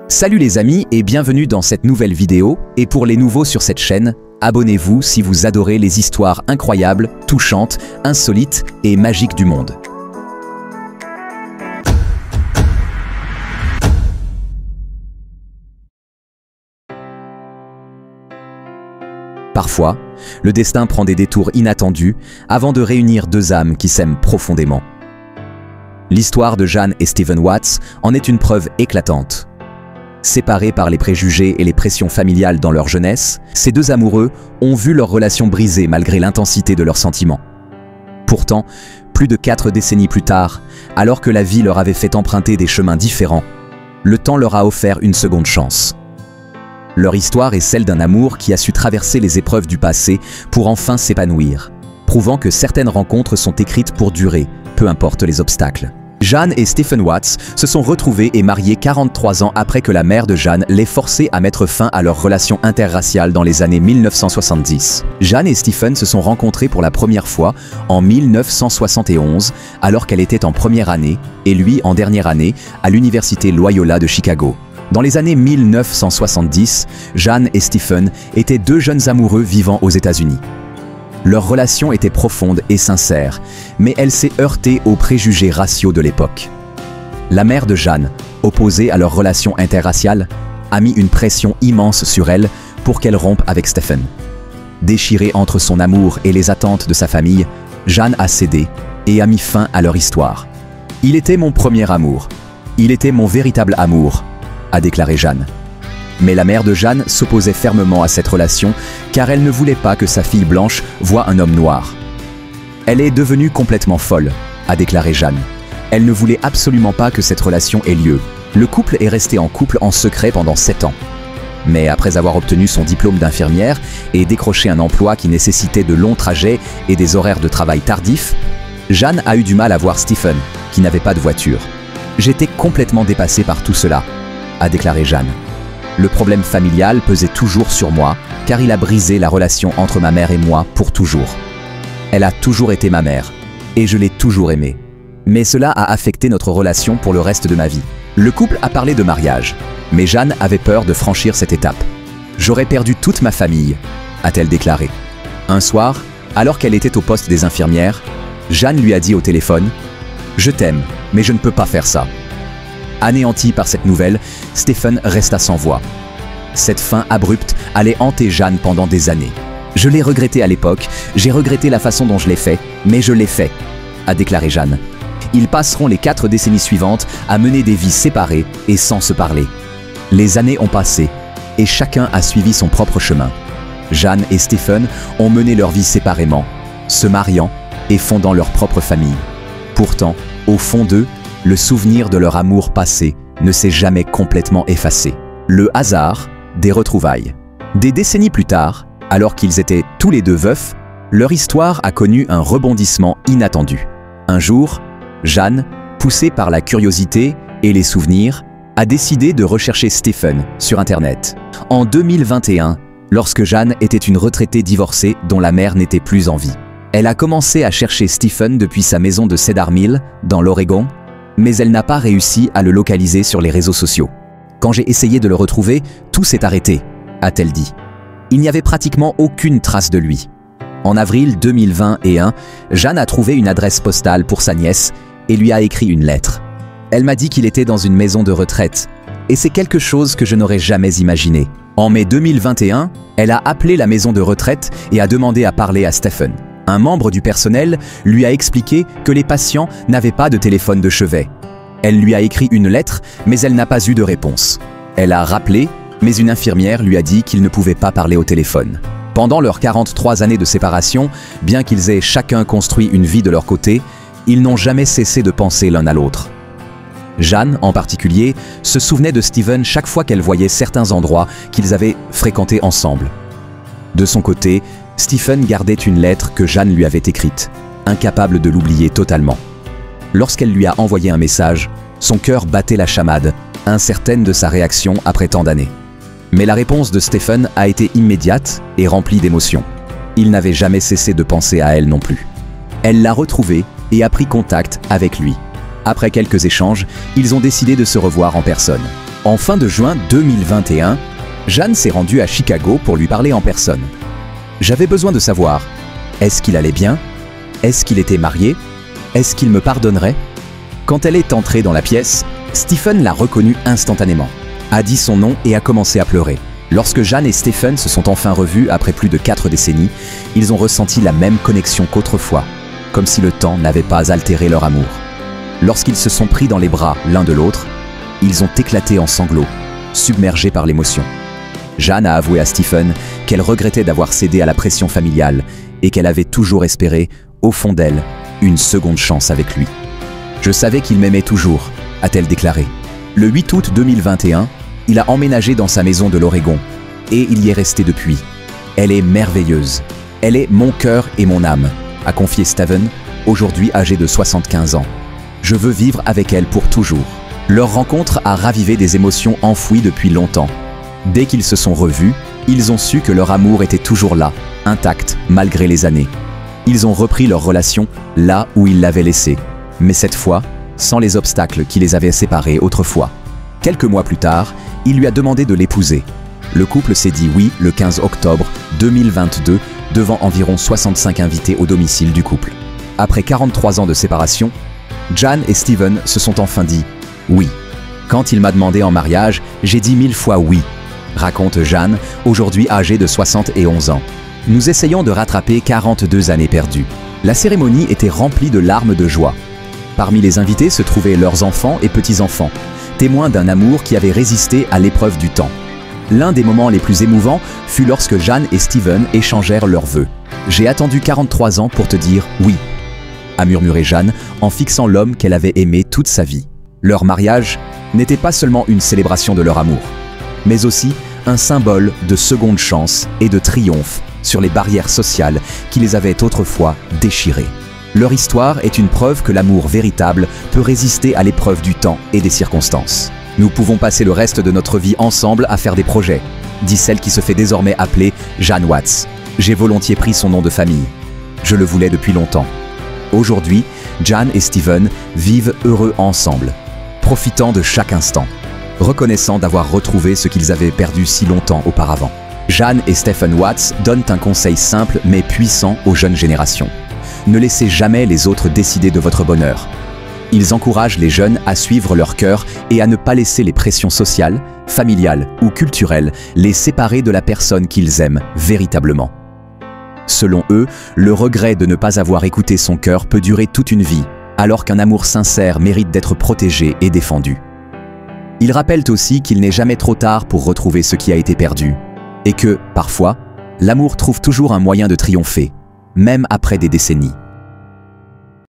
Salut les amis et bienvenue dans cette nouvelle vidéo, et pour les nouveaux sur cette chaîne, abonnez-vous si vous adorez les histoires incroyables, touchantes, insolites et magiques du monde. Parfois, le destin prend des détours inattendus avant de réunir deux âmes qui s'aiment profondément. L'histoire de Jane et Stephen Watts en est une preuve éclatante. Séparés par les préjugés et les pressions familiales dans leur jeunesse, ces deux amoureux ont vu leur relation brisée malgré l'intensité de leurs sentiments. Pourtant, plus de 4 décennies plus tard, alors que la vie leur avait fait emprunter des chemins différents, le temps leur a offert une seconde chance. Leur histoire est celle d'un amour qui a su traverser les épreuves du passé pour enfin s'épanouir, prouvant que certaines rencontres sont écrites pour durer, peu importe les obstacles. Jane et Stephen Watts se sont retrouvés et mariés 43 ans après que la mère de Jane l'ait forcé à mettre fin à leur relation interraciale dans les années 1970. Jane et Stephen se sont rencontrés pour la première fois en 1971, alors qu'elle était en première année et lui en dernière année à l'université Loyola de Chicago. Dans les années 1970, Jane et Stephen étaient deux jeunes amoureux vivant aux États-Unis. Leur relation était profonde et sincère, mais elle s'est heurtée aux préjugés raciaux de l'époque. La mère de Jane, opposée à leur relation interraciale, a mis une pression immense sur elle pour qu'elle rompe avec Stephen. Déchirée entre son amour et les attentes de sa famille, Jane a cédé et a mis fin à leur histoire. « Il était mon premier amour. Il était mon véritable amour », a déclaré Jane. Mais la mère de Jane s'opposait fermement à cette relation car elle ne voulait pas que sa fille blanche voie un homme noir. Elle est devenue complètement folle, a déclaré Jane. Elle ne voulait absolument pas que cette relation ait lieu. Le couple est resté en couple en secret pendant 7 ans. Mais après avoir obtenu son diplôme d'infirmière et décroché un emploi qui nécessitait de longs trajets et des horaires de travail tardifs, Jane a eu du mal à voir Stephen, qui n'avait pas de voiture. « J'étais complètement dépassée par tout cela », a déclaré Jane. Le problème familial pesait toujours sur moi, car il a brisé la relation entre ma mère et moi pour toujours. Elle a toujours été ma mère, et je l'ai toujours aimée. Mais cela a affecté notre relation pour le reste de ma vie. Le couple a parlé de mariage, mais Jane avait peur de franchir cette étape. « J'aurais perdu toute ma famille », a-t-elle déclaré. Un soir, alors qu'elle était au poste des infirmières, Jane lui a dit au téléphone « Je t'aime, mais je ne peux pas faire ça ». Anéanti par cette nouvelle, Stephen resta sans voix. Cette fin abrupte allait hanter Jane pendant des années. « Je l'ai regretté à l'époque, j'ai regretté la façon dont je l'ai fait, mais je l'ai fait », a déclaré Jane. Ils passeront les 4 décennies suivantes à mener des vies séparées et sans se parler. Les années ont passé, et chacun a suivi son propre chemin. Jane et Stephen ont mené leur vie séparément, se mariant et fondant leur propre famille. Pourtant, au fond d'eux, le souvenir de leur amour passé ne s'est jamais complètement effacé. Le hasard des retrouvailles. Des décennies plus tard, alors qu'ils étaient tous les deux veufs, leur histoire a connu un rebondissement inattendu. Un jour, Jane, poussée par la curiosité et les souvenirs, a décidé de rechercher Stephen sur Internet. En 2021, lorsque Jane était une retraitée divorcée dont la mère n'était plus en vie. Elle a commencé à chercher Stephen depuis sa maison de Cedar Mill, dans l'Oregon, mais elle n'a pas réussi à le localiser sur les réseaux sociaux. « Quand j'ai essayé de le retrouver, tout s'est arrêté », a-t-elle dit. Il n'y avait pratiquement aucune trace de lui. En avril 2021, Jane a trouvé une adresse postale pour sa nièce et lui a écrit une lettre. Elle m'a dit qu'il était dans une maison de retraite, et c'est quelque chose que je n'aurais jamais imaginé. En mai 2021, elle a appelé la maison de retraite et a demandé à parler à Stephen. Un membre du personnel lui a expliqué que les patients n'avaient pas de téléphone de chevet. Elle lui a écrit une lettre, mais elle n'a pas eu de réponse. Elle a rappelé, mais une infirmière lui a dit qu'il ne pouvait pas parler au téléphone. Pendant leurs 43 années de séparation, bien qu'ils aient chacun construit une vie de leur côté, ils n'ont jamais cessé de penser l'un à l'autre. Jane, en particulier, se souvenait de Stephen chaque fois qu'elle voyait certains endroits qu'ils avaient fréquentés ensemble. De son côté, Stephen gardait une lettre que Jane lui avait écrite, incapable de l'oublier totalement. Lorsqu'elle lui a envoyé un message, son cœur battait la chamade, incertaine de sa réaction après tant d'années. Mais la réponse de Stephen a été immédiate et remplie d'émotion. Il n'avait jamais cessé de penser à elle non plus. Elle l'a retrouvé et a pris contact avec lui. Après quelques échanges, ils ont décidé de se revoir en personne. En fin de juin 2021, Jeanne s'est rendue à Chicago pour lui parler en personne. J'avais besoin de savoir, est-ce qu'il allait bien? Est-ce qu'il était marié? Est-ce qu'il me pardonnerait? Quand elle est entrée dans la pièce, Stephen l'a reconnue instantanément, a dit son nom et a commencé à pleurer. Lorsque Jeanne et Stephen se sont enfin revus après plus de 4 décennies, ils ont ressenti la même connexion qu'autrefois, comme si le temps n'avait pas altéré leur amour. Lorsqu'ils se sont pris dans les bras l'un de l'autre, ils ont éclaté en sanglots, submergés par l'émotion. Jeanne a avoué à Stephen qu'elle regrettait d'avoir cédé à la pression familiale et qu'elle avait toujours espéré, au fond d'elle, une seconde chance avec lui. « Je savais qu'il m'aimait toujours », a-t-elle déclaré. Le 8 août 2021, il a emménagé dans sa maison de l'Oregon et il y est resté depuis. Elle est merveilleuse. Elle est mon cœur et mon âme, a confié Stephen, aujourd'hui âgé de 75 ans. Je veux vivre avec elle pour toujours. Leur rencontre a ravivé des émotions enfouies depuis longtemps. Dès qu'ils se sont revus, ils ont su que leur amour était toujours là, intact malgré les années. Ils ont repris leur relation là où ils l'avaient laissée, mais cette fois, sans les obstacles qui les avaient séparés autrefois. Quelques mois plus tard, il lui a demandé de l'épouser. Le couple s'est dit oui le 15 octobre 2022 devant environ 65 invités au domicile du couple. Après 43 ans de séparation, Jeanne et Stephen se sont enfin dit oui. Quand il m'a demandé en mariage, j'ai dit 1000 fois oui, raconte Jeanne, aujourd'hui âgée de 71 ans. Nous essayons de rattraper 42 années perdues. La cérémonie était remplie de larmes de joie. Parmi les invités se trouvaient leurs enfants et petits-enfants, témoins d'un amour qui avait résisté à l'épreuve du temps. L'un des moments les plus émouvants fut lorsque Jeanne et Stephen échangèrent leurs vœux. « J'ai attendu 43 ans pour te dire oui », a murmuré Jeanne en fixant l'homme qu'elle avait aimé toute sa vie. Leur mariage n'était pas seulement une célébration de leur amour, mais aussi un symbole de seconde chance et de triomphe sur les barrières sociales qui les avaient autrefois déchirées. Leur histoire est une preuve que l'amour véritable peut résister à l'épreuve du temps et des circonstances. Nous pouvons passer le reste de notre vie ensemble à faire des projets, dit celle qui se fait désormais appeler Jeanne Watts. J'ai volontiers pris son nom de famille. Je le voulais depuis longtemps. Aujourd'hui, Jeanne et Stephen vivent heureux ensemble, profitant de chaque instant, reconnaissant d'avoir retrouvé ce qu'ils avaient perdu si longtemps auparavant. Jeanne et Stephen Watts donnent un conseil simple mais puissant aux jeunes générations. Ne laissez jamais les autres décider de votre bonheur. Ils encouragent les jeunes à suivre leur cœur et à ne pas laisser les pressions sociales, familiales ou culturelles les séparer de la personne qu'ils aiment véritablement. Selon eux, le regret de ne pas avoir écouté son cœur peut durer toute une vie, alors qu'un amour sincère mérite d'être protégé et défendu. Ils rappellent aussi qu'il n'est jamais trop tard pour retrouver ce qui a été perdu, et que, parfois, l'amour trouve toujours un moyen de triompher, même après des décennies.